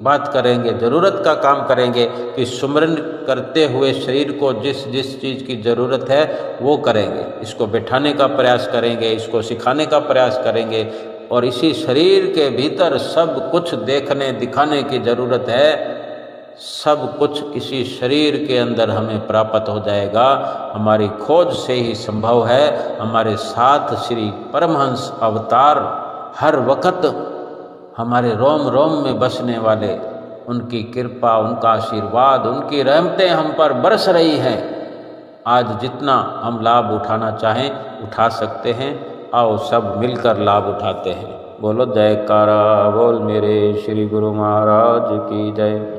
बात करेंगे, ज़रूरत का काम करेंगे कि सुमरन करते हुए शरीर को जिस जिस चीज़ की ज़रूरत है वो करेंगे। इसको बैठाने का प्रयास करेंगे, इसको सिखाने का प्रयास करेंगे, और इसी शरीर के भीतर सब कुछ देखने दिखाने की ज़रूरत है। सब कुछ इसी शरीर के अंदर हमें प्राप्त हो जाएगा, हमारी खोज से ही संभव है। हमारे साथ श्री परमहंस अवतार हर वक्त हमारे रोम रोम में बसने वाले, उनकी कृपा, उनका आशीर्वाद, उनकी रहमतें हम पर बरस रही हैं। आज जितना हम लाभ उठाना चाहें उठा सकते हैं। आओ सब मिलकर लाभ उठाते हैं। बोलो जयकारा बोल मेरे श्री गुरु महाराज की जय।